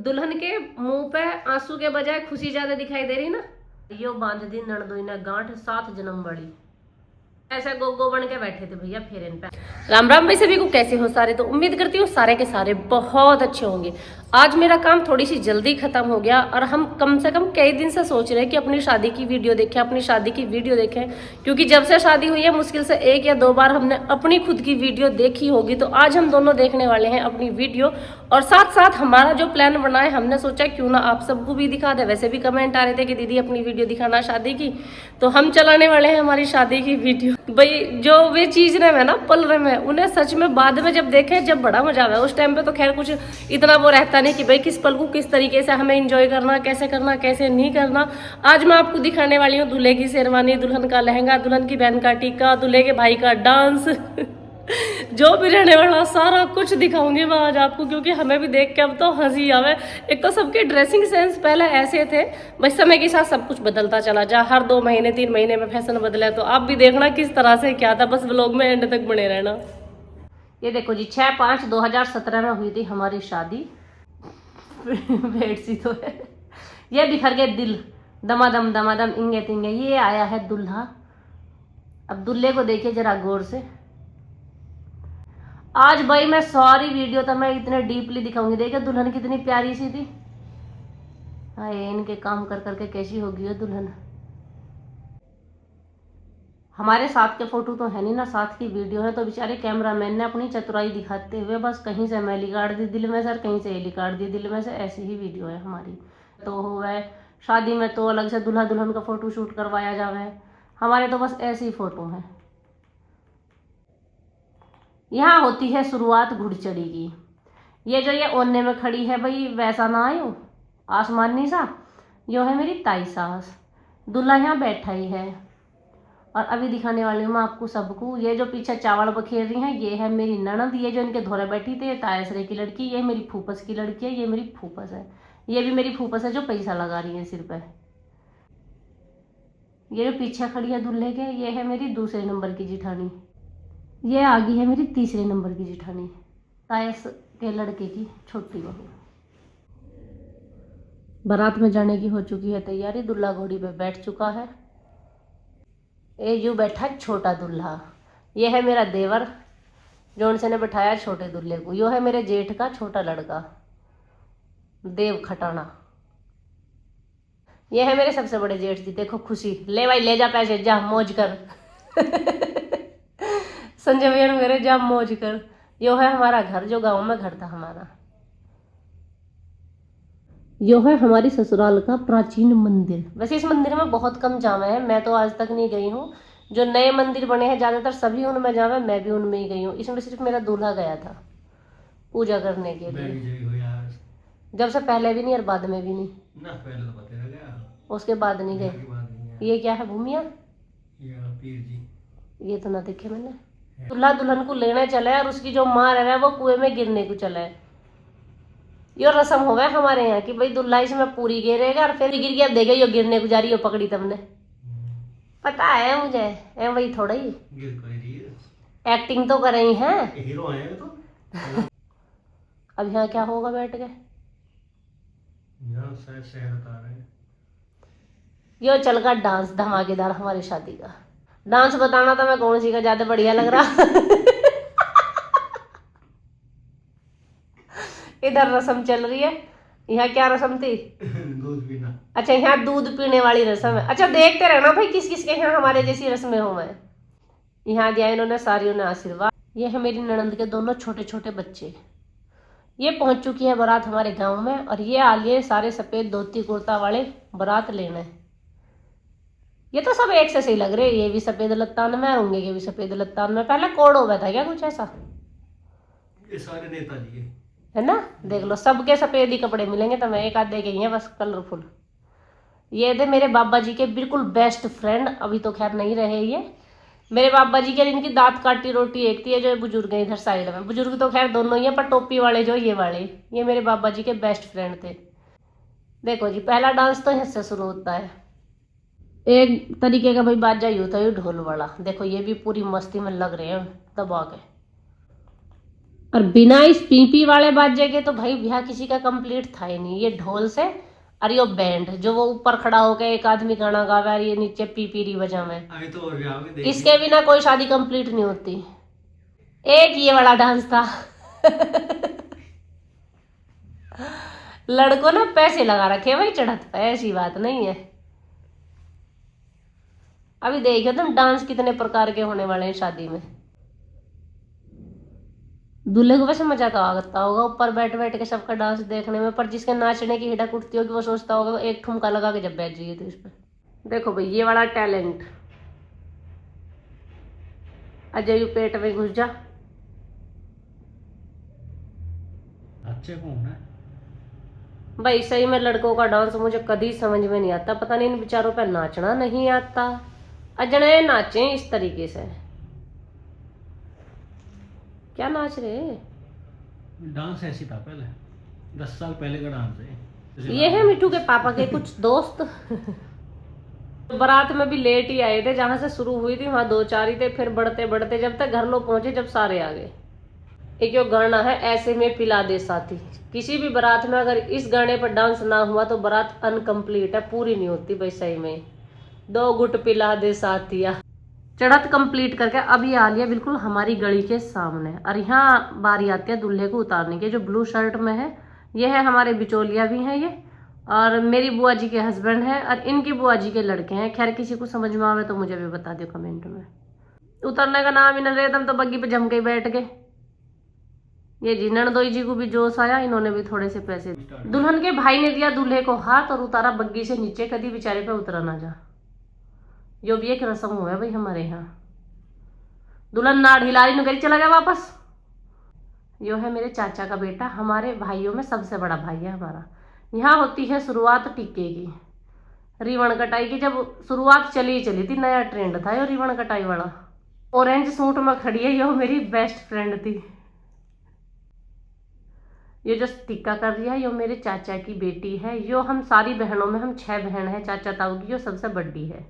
दुल्हन के मुंह पे आंसू के बजाय खुशी ज्यादा दिखाई दे रही ना। यो बांध दी नणदोई ने गांठ 7 जन्म बड़ी। ऐसे गोगो बन के बैठे थे भैया फिर इन पे। राम राम भाई सभी को, कैसे हो सारे। तो उम्मीद करती हूँ सारे के सारे बहुत अच्छे होंगे। आज मेरा काम थोड़ी सी जल्दी खत्म हो गया और हम कम से कम कई दिन से सोच रहे हैं कि अपनी शादी की वीडियो देखें, अपनी शादी की वीडियो देखें, क्योंकि जब से शादी हुई है मुश्किल से 1 या 2 बार हमने अपनी खुद की वीडियो देखी होगी। तो आज हम दोनों देखने वाले हैं अपनी वीडियो, और साथ साथ हमारा जो प्लान बना है हमने सोचा क्यों ना आप सबको भी दिखा दे। वैसे भी कमेंट आ रहे थे कि दीदी अपनी वीडियो दिखाना शादी की, तो हम चलाने वाले हैं हमारी शादी की वीडियो। भाई जो वे चीज रहे हैं ना पल रहे हैं, उन्हें सच में बाद में जब देखे जब बड़ा मजा आवे। उस टाइम पे तो खैर कुछ इतना वो रहता नहीं कि भाई किस पल को किस तरीके से हमें एंजॉय करना कैसे नहीं करना। आज मैं आपको दिखाने वाली हूँ दूल्हे की शेरवानी, दुल्हन का लहंगा, दुल्हन की बहन का टीका, दूल्हे के भाई का डांस जो भी रहने वाला सारा कुछ दिखाऊंगी मैं आज आपको, क्योंकि हमें भी देख के अब तो हंसी आवे। एक तो सबके ड्रेसिंग सेंस पहले ऐसे थे, बस समय के साथ सब कुछ बदलता चला जा। हर 2 महीने 3 महीने में फैशन बदला है, तो आप भी देखना किस तरह से क्या था। बस व्लॉग में एंड तक बने रहना। ये देखो जी 6/5/2017 में हुई थी हमारी शादी। भेड़ सी तो है। ये बिखर गए दिल दमादम इंगे तिंगे। ये आया है दूल्हा। अब दूल्हे को देखिए जरा गौर से। आज भाई मैं सारी वीडियो तो मैं इतने डीपली दिखाऊंगी। देखिए दुल्हन कितनी प्यारी सी थी। हाय इनके काम कर करके कैसी होगी ये दुल्हन। हमारे साथ के फोटो तो है नहीं ना, साथ की वीडियो है, तो बेचारे कैमरामैन ने अपनी चतुराई दिखाते हुए बस कहीं से मैली काट दी दिल में से, कहीं से एली काट दी दिल में से। ऐसी ही वीडियो है हमारी। तो हुआ शादी में तो अलग से दूल्हा दुल्हन का फोटो शूट करवाया जावे, हमारे तो बस ऐसी फोटो है। यहाँ होती है शुरुआत घुड़चड़ी की। ये जो ये ओने में खड़ी है भाई वैसा ना आयो आसमानी सा, यो है मेरी ताई सास। दूल्हा यहाँ बैठा ही है। और अभी दिखाने वाली हूँ मैं आपको सबको। ये जो पीछे चावल बखेर रही हैं ये है मेरी ननद। ये जो इनके धोरे बैठी थी तायसरे की लड़की, ये मेरी फूफस की लड़की है। ये मेरी फूफस है। ये भी मेरी फूफस है जो पैसा लगा रही है सिर पे। ये जो पीछे खड़ी है दूल्हे के, ये है मेरी दूसरे नंबर की जिठानी। ये आगे है मेरी तीसरे नंबर की जिठानी, तायस के लड़के की छोटी बहू। बारात में जाने की हो चुकी है तैयारी। दूल्हा घोड़ी पे बैठ चुका है। ये जो बैठा है छोटा दूल्हा। ये है मेरा देवर जोन से ने बैठाया छोटे दूल्हे को। यो है मेरे जेठ का छोटा लड़का देव खटाना। ये है मेरे सबसे बड़े जेठ जी। देखो खुशी, ले भाई ले जा पैसे, जा मौज कर। संजय भैया मेरे जा मौज कर। यो है हमारा घर जो गांव में घर था हमारा। यो है हमारी ससुराल का प्राचीन मंदिर। वैसे इस मंदिर में बहुत कम जावे है, मैं तो आज तक नहीं गई हूँ। जो नए मंदिर बने हैं ज्यादातर सभी उनमें जावे, मैं भी उनमें ही गई हूँ। इसमें सिर्फ मेरा दूल्हा गया था पूजा करने के लिए। जब से पहले भी नहीं और बाद में भी नहीं ना, पहले तो पता गया, उसके बाद नहीं गए। ये क्या है भूमिया, पीर जी। ये तो ना देखे मैंने। दूल्हा दुल्हन को लेने चले और उसकी जो माँ रहे वो कुएं में गिरने को चले। यो रस्म हो गया हमारे यहाँ की भाई दूल्हा इसमें पूरी गिरेगा और फिर गिर गया देगा यो गिरने को जा रही हो पकड़ी तुमने। पता है मुझे, ए वही थोड़ा ही एक्टिंग तो कर रही हैं, हीरो है तो। अब यहाँ क्या होगा बैठ के, यो चल का डांस धमाकेदार हमारी शादी का। डांस बताना था मैं कौन सी का ज्यादा बढ़िया लग रहा। इधर रस्म चल रही है। यहाँ क्या रस्म थी, दूध पीना। अच्छा यहाँ दूध पीने वाली रस्म है। अच्छा देखते रहना भाई किस किस के यहाँ हमारे जैसी रस्में हो। मैं यहाँ दिया इन्होंने सारियों ने आशीर्वाद। ये है मेरी ननंद के दोनों छोटे छोटे बच्चे। ये पहुंच चुकी है बारात हमारे गांव में, और ये आ लिए सारे सफेद धोती कुर्ता वाले बारात लेने। ये तो सब एक से सही लग रहे। ये भी सफेद लत्तान में होंगे, ये भी सफेद लत्तान में। पहले कोड हो गया था क्या कुछ ऐसा, ये सारे नेताजी है ना। देख लो सबके सफेद ही कपड़े मिलेंगे, तो मैं एक आधे के ही हैं बस कलरफुल। ये थे मेरे बाबा जी के बिल्कुल बेस्ट फ्रेंड, अभी तो खैर नहीं रहे ये। मेरे बाबा जी के इनकी दांत काटी रोटी एक थी, जो बुजुर्ग है इधर साइड में। बुजुर्ग तो खैर दोनों ही है, पर टोपी वाले जो ये वाले, ये मेरे बाबा जी के बेस्ट फ्रेंड थे। देखो जी पहला डांस तो यहाँ से शुरू होता है। एक तरीके का भाई बाजा ही होता है ढोल वाला। देखो ये भी पूरी मस्ती में लग रहे हैं दबा के। और बिना इस पीपी वाले बाजे के तो भाई ब्याह किसी का कंप्लीट था ही नहीं। ये ढोल से और ये बैंड जो वो ऊपर खड़ा होकर एक आदमी गाना गावे और ये नीचे पीपी री बजावे, अभी तो और ब्याह में इसके बिना कोई शादी कंप्लीट नहीं होती। एक ये वाला डांस था। लड़कों ने पैसे लगा रखे भाई चढ़त पे, ऐसी बात नहीं है। अभी देखो तुम डांस कितने प्रकार के होने वाले हैं शादी में। दूल्हे को वैसे मजा तो आता होगा ऊपर बैठ बैठ के सबका डांस देखने में, पर जिसके नाचने की हिड़क उठती होगी वो सोचता होगा एक ठुमका लगा के जब बैठ जाइए तो इस पे। देखो भाई ये वाला टैलेंट। अजय यू पेट में घुस जा। अच्छे कौन है भाई सही में लड़कों का डांस मुझे कभी समझ में नहीं आता। पता नहीं इन बेचारों पे नाचना नहीं आता, अजने नाचे इस तरीके से। क्या नाच रहे? डांस ऐसी था पहले, 10 साल पहले का डांस है ये है मिठू के पापा के कुछ दोस्त। बारात में भी लेट ही आए थे, जहां से शुरू हुई थी वहां 2-4 ही थे, फिर बढ़ते बढ़ते जब तक घर लोग पहुंचे जब सारे आ गए। एक जो गाना है ऐसे में पिला दे साथी, किसी भी बारात में अगर इस गाने पर डांस ना हुआ तो बारात अनकम्प्लीट है, पूरी नहीं होती भाई सही में। 2 गुट पिला दे साथिया। चढ़त कंप्लीट करके अभी आ लिया बिल्कुल हमारी गली के सामने, और यहाँ बारी आती है दूल्हे को उतारने की। जो ब्लू शर्ट में है ये है हमारे बिचौलिया भी हैं ये, और मेरी बुआ जी के हस्बैंड है, और इनकी बुआ जी के लड़के हैं। खैर किसी को समझ में आवे तो मुझे भी बता दो कमेंट में। उतरने का नाम ही न लेते, हम तो बग्गी पे जम के बैठ गए। ये जी ननदोई जी को भी जोश आया, इन्होंने भी थोड़े से पैसे। दुल्हन के भाई ने दिया दूल्हे को हाथ और उतारा बग्गी से नीचे, कभी बेचारे पे उतरा ना जा। जो भी एक रस्म हुआ है भाई हमारे यहाँ। दुल्हन नाड़ हिलारी नु चला गया वापस। यो है मेरे चाचा का बेटा, हमारे भाइयों में सबसे बड़ा भाई है हमारा। यहाँ होती है शुरुआत टिक्के की, रिबन कटाई की। जब शुरुआत चली थी, नया ट्रेंड था यो रिबन कटाई वाला। ऑरेंज सूट में खड़ी है, यो मेरी बेस्ट फ्रेंड थी। ये जो टिक्का कर रही है यो मेरे चाचा की बेटी है। यो हम सारी बहनों में हम 6 बहन है चाचा ताऊ की, यो सबसे बड़ी है।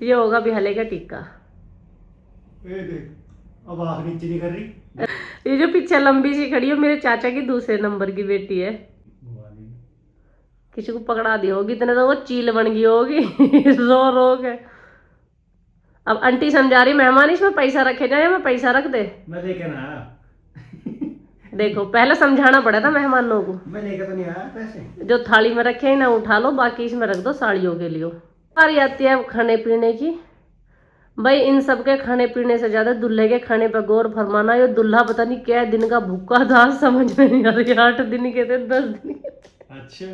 ये होगा बिहले का टिक्का। अब आँख नीचे नहीं कर रही। ये जो पीछे लंबी सी खड़ी है मेरे चाचा की दूसरे नंबर की बेटी है। किसी को पकड़ा दी होगी इतने तो वो चील बन गई होगी। रो रो के। अब आंटी समझा रही मेहमान इसमें पैसा रखे जाए, मैं पैसा रख दे। मैं लेके ना आया। देखो पहले समझाना पड़ा था मेहमानों को। मैं लेके तो नहीं आया पैसे। जो थाली में रखे ना उठा लो, बाकी इसमें रख दो साड़ियों के लिए। सारी आती है खाने पीने की। भाई इन सब के खाने पीने से ज्यादा दूल्हे के खाने पर गौर फरमाना। ये दूल्हा पता नहीं क्या दिन का भूखा था, समझ में नहीं आ रही। 8 दिन के थे 10 दिन के थे। अच्छा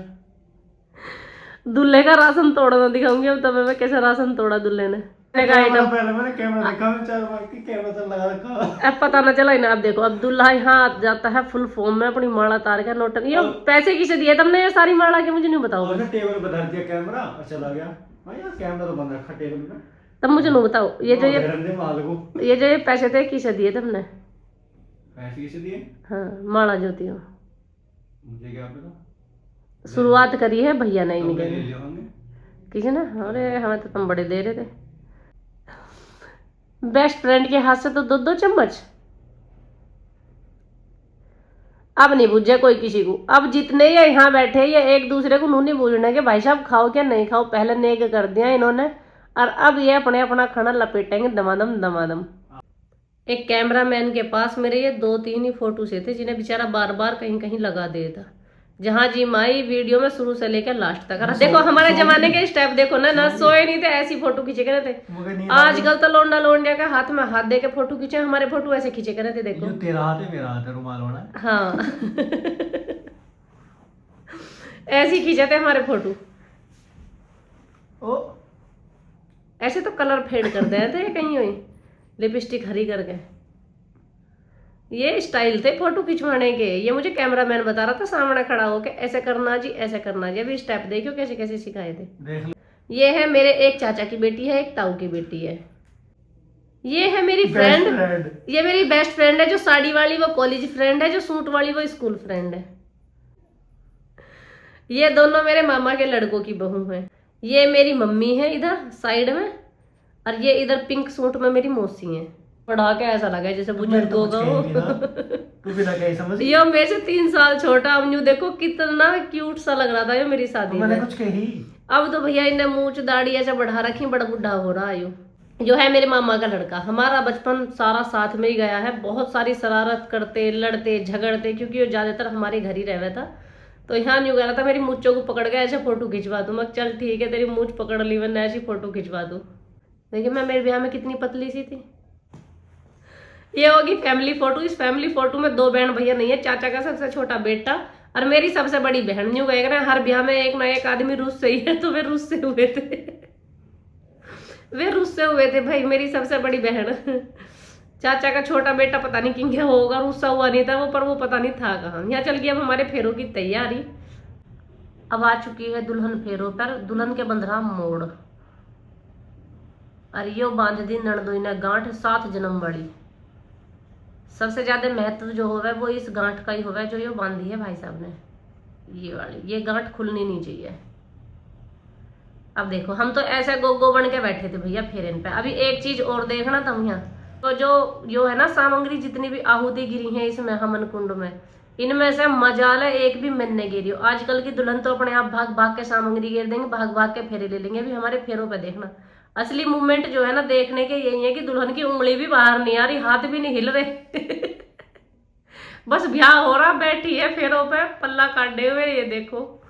दूल्हे का राशन तोड़ना दिखाऊंगी अब तुम्हें मैं कैसे राशन तोड़ा दूल्हे ने। आइटम पहले मैंने कैमरा देखा, मैं चार बार की कैमरा तो लगा रखा। अब पता ना चला ही ना। अब देखो अब दूल्हा यहाँ आ जाता है फुल फॉर्म में, अपनी माला तार का नोटन। ये पैसे किसे दिए तुमने ये सारी माला के, मुझे नहीं बताओ। टेबल पर धर दिया कैमरा और चला गया। कैमरा तो बंद रखा टेबल पे। तब मुझे नहीं बताओ ये जो ये पैसे थे किसे दिए तुमने? पैसे किसे दिए? हाँ माला जो थी मुझे क्या पता। शुरुआत करी है भैया नहीं तो मिले किसी ने। अरे हमें तो तुम बड़े दे रहे थे। बेस्ट फ्रेंड के हाथ से तो 2-2 चम्मच। अब नहीं पूछे कोई किसी को। अब जितने ये यहाँ बैठे ये एक दूसरे को नहीं पूछना कि भाई साहब खाओ क्या नहीं खाओ, पहले नेक कर दिया इन्होंने, और अब ये अपने अपना खाना लपेटेंगे दमादम दमादम। एक कैमरामैन के पास मेरे ये 2-3 ही फोटो से थे जिन्हें बेचारा बार बार कहीं कहीं लगा दे था। जहां जी माई वीडियो में शुरू से लेकर लास्ट तक। देखो हमारे जमाने के स्टेप देखो ना सोए नहीं थे, ऐसी फोटो खींचे करे थे। आजकल तो लोंडा लोंडिया का हाथ में हाथ दे के फोटो खींचे, हमारे फोटो ऐसे खींचे करे थे। देखो तेरा हाथ है मेरा हाथ है, रुमाल होना। हाँ। ऐसे खींचे थे हमारे फोटो। ओ ऐसे तो कलर फेड कर दे थे कहीं हुई लिपस्टिक हरी करके। ये स्टाइल थे फोटो खिंचवाने के। ये मुझे कैमरामैन बता रहा था सामने खड़ा होके ऐसे करना जी ऐसे करना जी। अभी स्टेप देखो कैसे कैसे सिखाए थे। देख ये है मेरे एक चाचा की बेटी है, एक ताऊ की बेटी है। ये है मेरी फ्रेंड। ये मेरी बेस्ट फ्रेंड है। जो साड़ी वाली वो कॉलेज फ्रेंड है, जो सूट वाली वो स्कूल फ्रेंड है। ये दोनों मेरे मामा के लड़कों की बहू है। ये मेरी मम्मी है इधर साइड में, और ये इधर पिंक सूट में मेरी मौसी है। पढ़ा के ऐसा लगा जैसे बुजुर्ग होगा वो। तू बिना कहीं समझ यो मेरे से 3 साल छोटा, अब न्यू देखो कितना क्यूट सा लग रहा था यो मेरी शादी मैंने में। कुछ कही। अब तो भैया इन्हें मूंछ दाढ़ी ऐसा बढ़ा रखी, बड़ा बुढ़ा हो रहा है जो है मेरे मामा का लड़का। हमारा बचपन सारा साथ में ही गया है, बहुत सारी शरारत करते लड़ते झगड़ते, क्योंकि वो ज्यादातर हमारे घर ही रहता था। तो यहाँ न्यू कह रहा था मेरी मूंछों को पकड़ के ऐसे फोटो खिंचवा दूं। मैं चल ठीक है, तेरी मूंछ पकड़ ली, मैंने ऐसी फोटो खिंचवा दूं। देखिए मैं मेरे ब्याह में कितनी पतली सी थी। ये होगी फैमिली फोटो। इस फैमिली फोटो में 2 बहन भैया नहीं है, चाचा का सबसे छोटा बेटा और मेरी सबसे बड़ी बहन। न्यू कह रहे हैं हर ब्याह में एक ना एक आदमी रूस से ही है, तो वे रूस से हुए थे। वे रूस से हुए थे भाई, मेरी सबसे बड़ी बहन। चाचा का छोटा बेटा पता नहीं किंग होगा, रूसा हुआ नहीं था वो, पर वो पता नहीं था कहाँ। यहाँ चल गई अब हमारे फेरों की तैयारी। अब आ चुकी है दुल्हन फेरों पर, दुल्हन के बंधरा मोड़। और यो बांध दी नणदोई ने गांठ 7 जन्म बड़ी। सबसे ज्यादा महत्व जो होगा वो इस गांठ का ही होगा, जो ये बांधी है भाई साहब ने, ये वाली। ये गांठ खुलनी नहीं चाहिए। अब देखो हम तो ऐसे गोगो बन के बैठे थे भैया फेरन पे। अभी एक चीज और देखना तुम यहाँ, तो जो है ना सामग्री जितनी भी आहुति गिरी है इसमें हमन कुंड में, इनमें से मजाल एक भी मैंने गिरी हो। आजकल की दुल्हन तो अपने आप भाग भाग के सामग्री गिर देंगे, भाग भाग के फेरे ले लेंगे। अभी हमारे फेरों पे देखना, असली मूवमेंट जो है ना देखने के यही है कि दुल्हन की उंगली भी बाहर नहीं आ रही, हाथ भी नहीं हिल रहे। बस ब्याह हो रहा, बैठी है फेरों पे पल्ला काटे हुए। ये देखो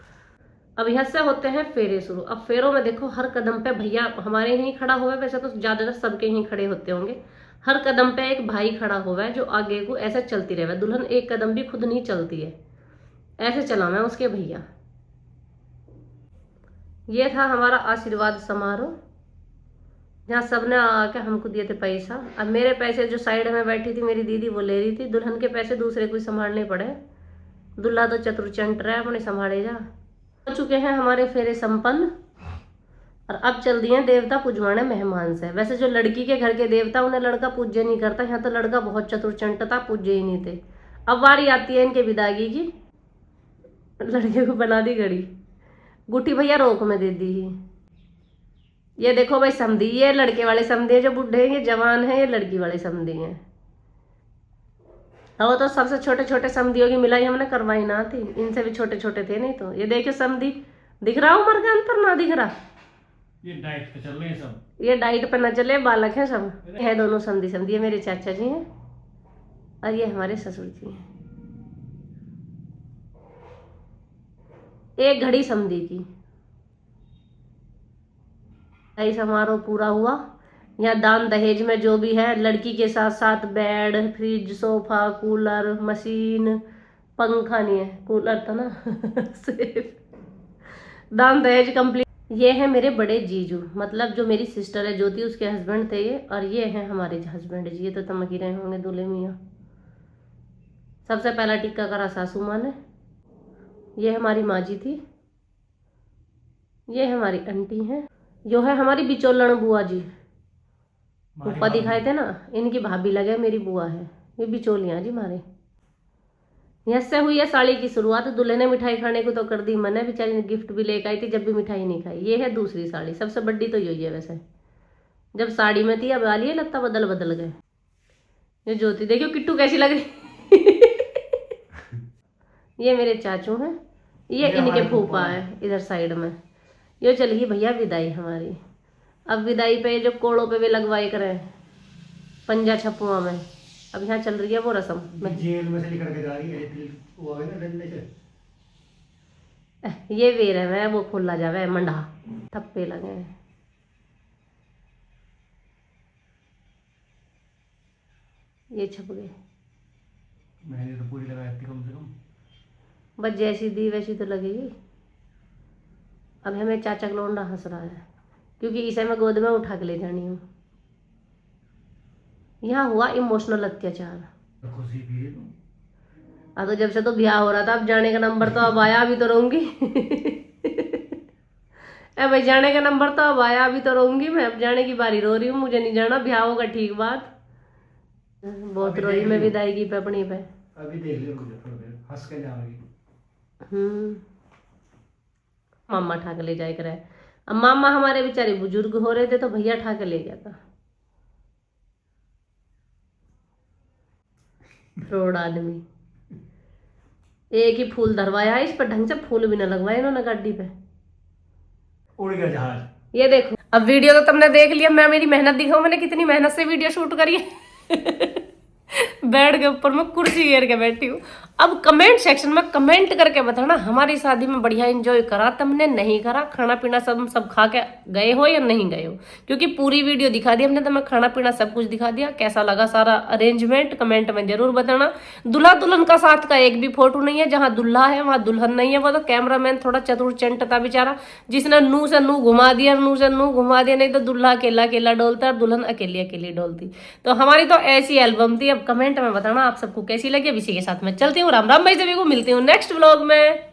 अब यहाँ से होते हैं फेरे शुरू। अब फेरों में देखो हर कदम पे भैया हमारे यहीं खड़ा हुआ है, वैसे तो ज्यादातर सबके यहीं खड़े होते होंगे। हर कदम पे एक भाई खड़ा हुआ है जो आगे को ऐसे चलती रहे। दुल्हन एक कदम भी खुद नहीं चलती है, ऐसे चला मैं उसके भैया। ये था हमारा आशीर्वाद समारोह, जहाँ सबने आके हमको दिए थे पैसा। अब मेरे पैसे जो साइड में बैठी थी मेरी दीदी वो ले रही थी, दुल्हन के पैसे दूसरे को संभालने पड़े। दुल्हा तो चतुर रहा अपने संभाले जा। हो चुके हैं हमारे फेरे संपन्न, और अब चल दिए देवता पूजवाने मेहमान से। वैसे जो लड़की के घर के देवता उन्हें लड़का पूज्य नहीं करता, यहाँ तो लड़का बहुत चतुर था, पूज्य ही नहीं थे। अब बारी आती है इनके विदागी की। लड़के को बना दी घड़ी, गुठी भैया रोक में दे दी। ये देखो भाई समधी, ये लड़के वाले समधी है जो बुढ़े हैं, ये जवान है, ये लड़की वाले समधी हैं। वो तो सबसे छोटे छोटे समधियों की मिलाई हमने करवाई ना थी, इनसे भी छोटे छोटे थे नहीं तो। ये देखियो समधी, दिख रहा उम्र का अंतर ना दिख रहा। ये डाइट पे चल रहे हैं सब, ये डाइट पे न चले, बालक हैं सब। है दोनों समधी समधी, ये मेरे चाचा जी हैं और ये हमारे ससुर जी हैं। एक घड़ी समधी की ऐसा समारोह पूरा हुआ। यहाँ दान दहेज में जो भी है, लड़की के साथ साथ bed, fridge, sofa, cooler, machine, पंखा नहीं है, कूलर था ना। दान दहेज कंप्लीट। ये है मेरे बड़े जीजू, मतलब जो मेरी सिस्टर है ज्योति, उसके हस्बैंड थे ये, और ये हैं हमारे हस्बैंड जी। ये तो तमक ही रहे होंगे दूल्हे मियाँ। सबसे पहला टिक्का करा सासू माँ ने। ये हमारी माँ जी थी, ये हमारी आंटी हैं, जो है हमारी बिचौलण बुआ जी, ऊपर दिखाए थे ना, इनकी भाभी लगे मेरी बुआ है। ये बिचौलियाँ जी हमारे। यहाँ से हुई है साड़ी की शुरुआत। दूल्हे ने मिठाई खाने को तो कर दी मना, बेचारी ने गिफ्ट भी लेकर आई थी, जब भी मिठाई नहीं खाई। ये है दूसरी साड़ी, सबसे बड़ी तो यही है वैसे। जब साड़ी में थी, अब आ लिए लत्ता बदल बदल गए। ये ज्योति देखियो किट्टू कैसी लग रही। ये मेरे चाचू हैं, ये इनके फूफा है इधर साइड में। ये चल गई भैया विदाई हमारी। अब विदाई पे जो कोड़ों पे भी लगवाई करें पंजा छपुआ में, अब यहाँ चल रही है वो रस्म। जेल में से निकल के जा रही है, वो है ना डंडे से। ये वेर है वह, वो खोला जावे मंडा, थप्पे लगे हैं। ये छप गए। मैंने तो पूरी लगाई थी कम से कम, बस जैसी दी वैसी तो लगेगी। अब हमें चाचा का लौंडा हंस रहा है, क्योंकि इसे मैं गोद में उठा के ले जानी हूँ। यहाँ हुआ इमोशनल अत्याचार। खुशी भी है तो जब से तो ब्याह हो रहा था, अब जाने का नंबर तो अब आया, अभी तो रहूंगी। ए भाई जाने का नंबर तो अब आया, अभी तो रहूंगी मैं। अब जाने की बारी रो रही हूँ, मुझे नहीं जाना, ब्याह होगा ठीक बात। बहुत रोई मैं विदाई पे अपनी पे। अभी देख लियो मुझे थोड़ी देर हंस के जाऊंगी। मामा ठा के ले जाए करे। अब मामा हमारे बेचारे बुजुर्ग हो रहे थे तो भैया ठा के ले गया था। फ्रॉड आदमी। एक ही फूल धरवाया, इस पर ढंग से फूल भी ना लगवाए इन्होंने गाड़ी पे। उड़ गया जहाज। ये देखो, अब वीडियो तो तुमने देख लिया, मैं मेरी मेहनत दिखाऊं, मैंने कितनी मेहनत से वीडियो शूट करी है। बेड के ऊपर मैं कुर्सी घेर के बैठी हूँ। अब कमेंट सेक्शन में कमेंट करके बताना हमारी शादी में बढ़िया एंजॉय करा तुमने, नहीं करा, खाना पीना सब खा के गए हो या नहीं गए हो, क्योंकि पूरी वीडियो दिखा दी हमने, तो मैं खाना पीना सब कुछ दिखा दिया। कैसा लगा सारा अरेंजमेंट कमेंट में जरूर बताना। दूल्हा दुल्हन का साथ का एक भी फोटो नहीं है, जहाँ दुल्हा है वहां दुल्हन नहीं है। वो तो कैमरामैन थोड़ा चतुर चंट था बेचारा, जिसने नू से नू घुमा दिया, नू से नू घुमा दिया, नहीं तो दुल्हा अकेला अकेला डोलता और दुल्हन अकेली अकेली डोलती। तो हमारी तो ऐसी एल्बम थी। अब कमेंट में बताना आप सबको कैसी लगी। अब इसी के साथ मैं चलती हूँ, राम राम भाई, सभी को मिलती हूँ नेक्स्ट व्लॉग में।